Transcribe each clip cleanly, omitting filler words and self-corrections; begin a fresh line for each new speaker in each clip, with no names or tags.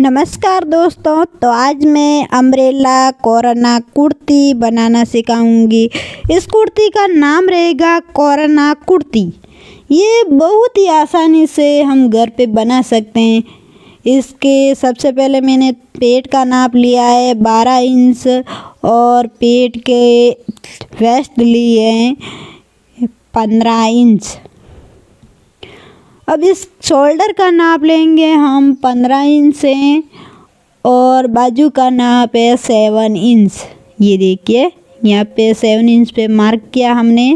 नमस्कार दोस्तों, तो आज मैं अम्ब्रेला कोरोना कुर्ती बनाना सिखाऊंगी। इस कुर्ती का नाम रहेगा कोरोना कुर्ती। ये बहुत ही आसानी से हम घर पे बना सकते हैं। इसके सबसे पहले मैंने पेट का नाप लिया है 12 इंच और पेट के वेस्ट लिए हैं 15 इंच। अब इस शोल्डर का नाप लेंगे हम 15 इंच से और बाजू का नाप है 7 इंच। ये देखिए यहाँ पे 7 इंच पे मार्क किया हमने।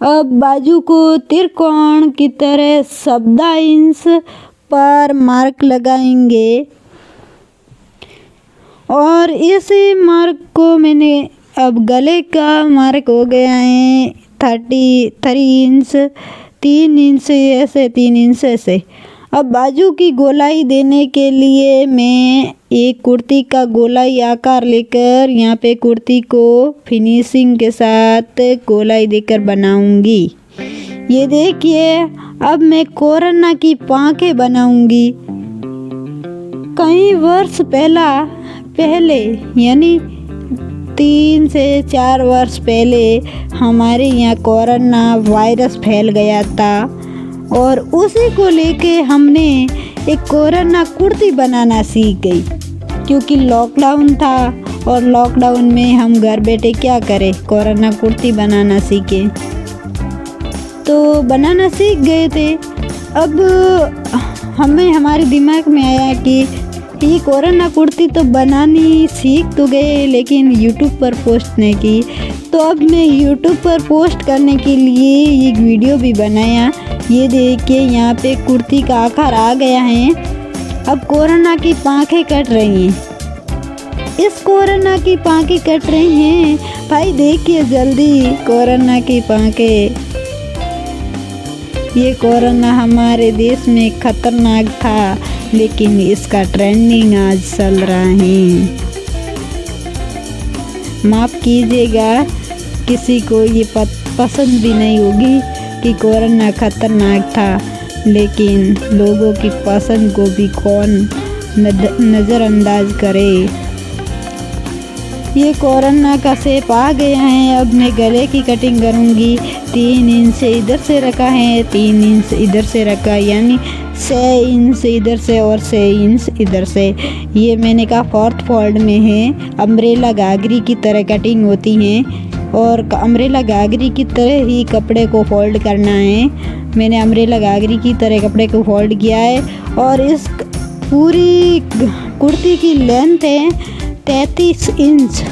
अब बाजू को त्रिकोण की तरह 14 इंच पर मार्क लगाएंगे और इसी मार्क को मैंने अब गले का मार्क हो गया है 33 इंच, 3 इंच से ऐसे 3 इंच से ऐसे। अब बाजू की गोलाई देने के लिए मैं एक कुर्ती का गोलाई आकार लेकर यहाँ पे कुर्ती को फिनिशिंग के साथ गोलाई देकर बनाऊंगी। ये देखिए अब मैं कोरोना की पाँखें बनाऊंगी। कई वर्ष पहले यानी 3 से 4 वर्ष पहले हमारे यहाँ कोरोना वायरस फैल गया था और उसी को लेके हमने एक कोरोना कुर्ती बनाना सीख गई, क्योंकि लॉकडाउन था और लॉकडाउन में हम घर बैठे क्या करें, कोरोना कुर्ती बनाना सीखे तो बनाना सीख गए थे। अब हमारे दिमाग में आया कि ये कोरोना कुर्ती तो बनानी सीख तो गए लेकिन यूट्यूब पर पोस्ट नहीं की, तो अब मैं यूट्यूब पर पोस्ट करने के लिए एक वीडियो भी बनाया। ये देखिए यहाँ पे कुर्ती का आकार आ गया है। अब कोरोना की पाँखें कट रही हैं। इस कोरोना की पाँखें कट रही हैं भाई, देखिए जल्दी कोरोना की पाँखें। ये कोरोना हमारे देश में खतरनाक था लेकिन इसका ट्रेंडिंग आज चल रहा है। माफ़ कीजिएगा, किसी को ये पसंद भी नहीं होगी कि कोरोना खतरनाक था, लेकिन लोगों की पसंद को भी कौन नज़रअंदाज करे। ये कोरोना का शेप आ गया है। अब मैं गले की कटिंग करूँगी। 3 इंच से इधर से रखा है, 3 इंच इधर से रखा, यानी 6 इंच इधर से और 6 इंच इधर से। ये मैंने कहा 4th फोल्ड में है। अम्ब्रेला घाघरी की तरह कटिंग होती है और अम्ब्रेला घाघरी की तरह ही कपड़े को फोल्ड करना है। मैंने अम्ब्रेला घाघरी की तरह कपड़े को फोल्ड किया है और इस पूरी कुर्ती की लेंथ है 33 इंच।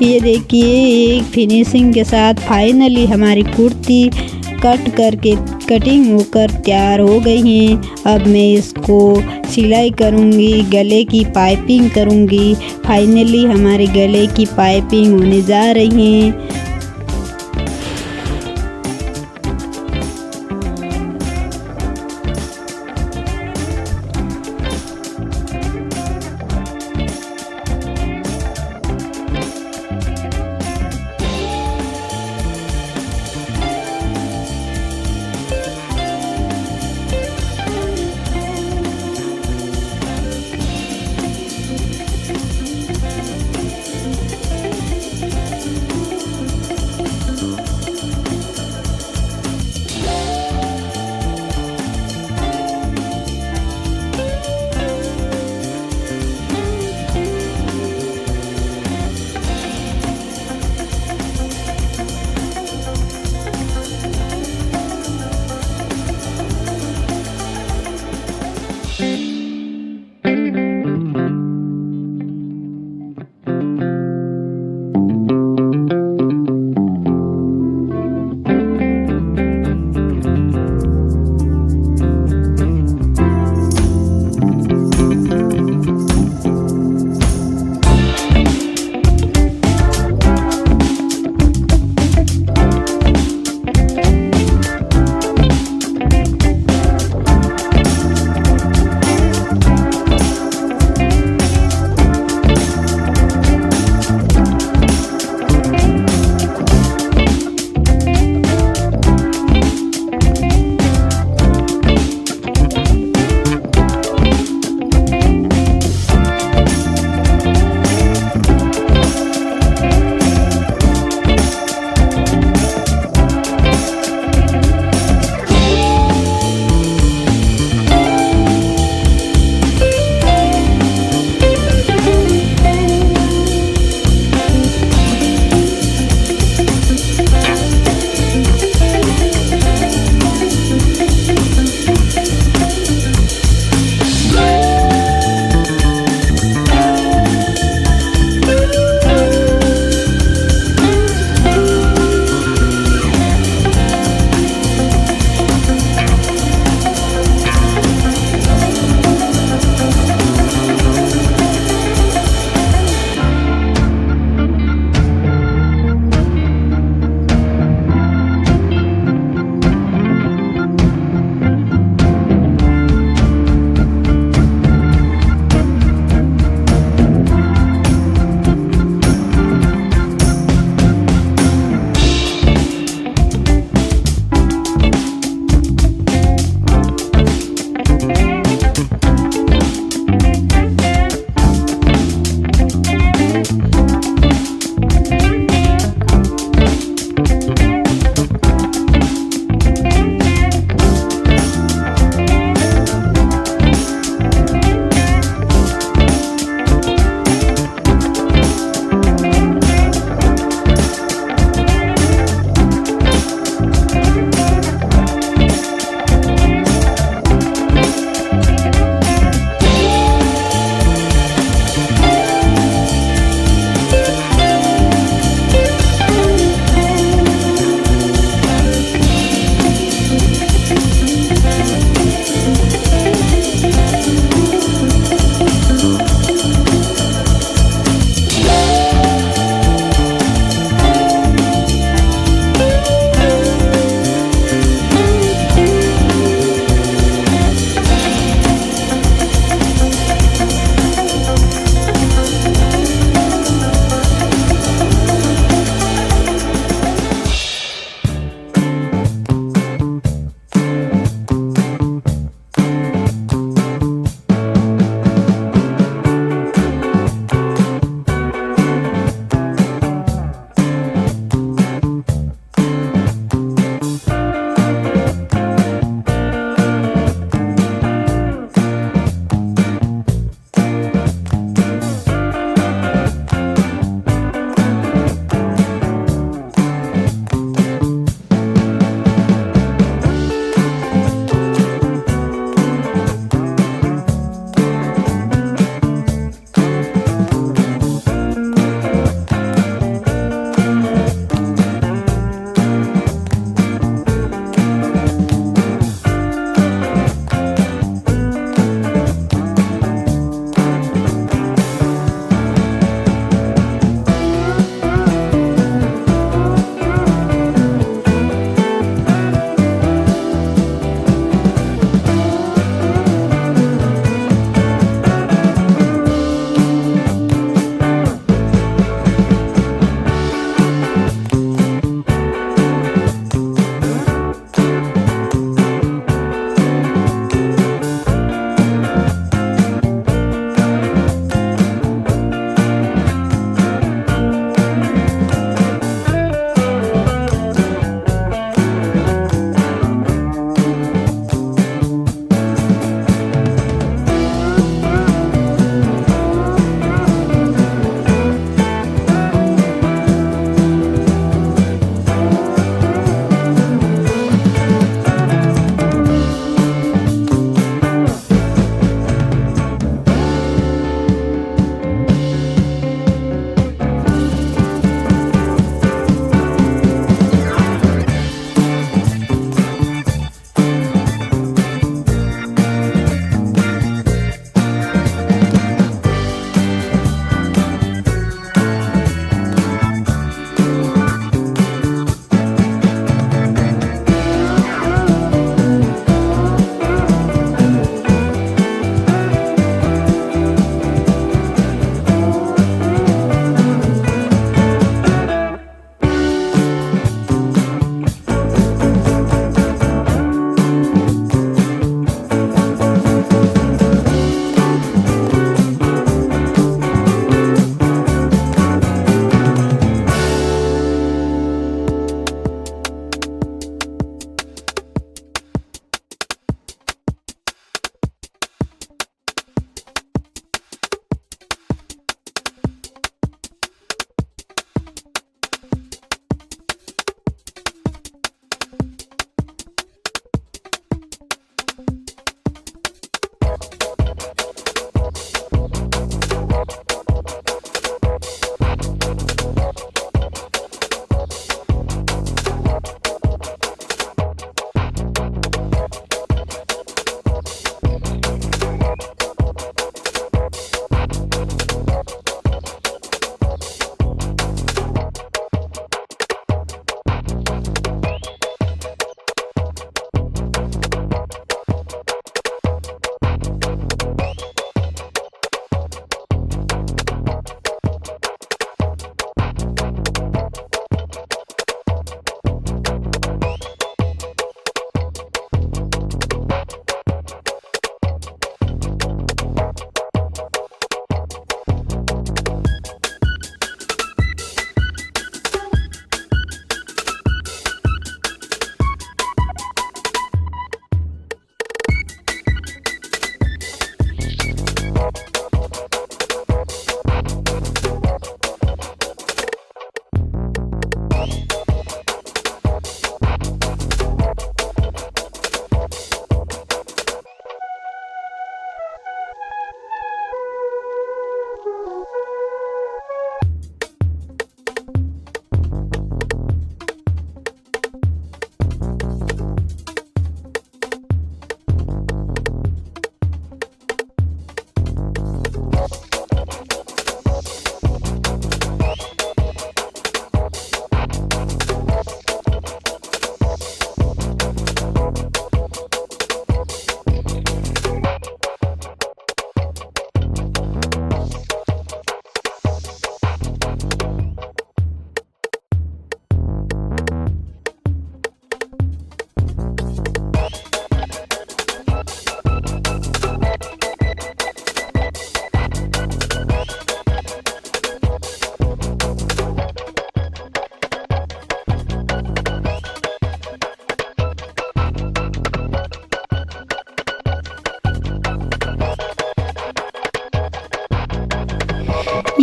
ये देखिए एक फिनिशिंग के साथ फाइनली हमारी कुर्ती कट करके कटिंग होकर तैयार हो गई हैं। अब मैं इसको सिलाई करूँगी, गले की पाइपिंग करूँगी। फाइनली हमारे गले की पाइपिंग होने जा रही है।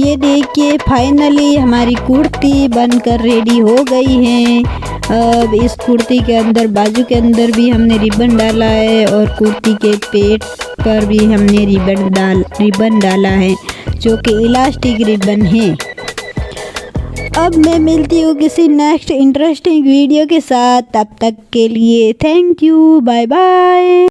ये देखिए फाइनली हमारी कुर्ती बनकर रेडी हो गई है। अब इस कुर्ती के अंदर बाजू के अंदर भी हमने रिबन डाला है और कुर्ती के पेट पर भी हमने रिबन डाला है जो कि इलास्टिक रिबन है। अब मैं मिलती हूँ किसी नेक्स्ट इंटरेस्टिंग वीडियो के साथ, तब तक के लिए थैंक यू, बाय बाय।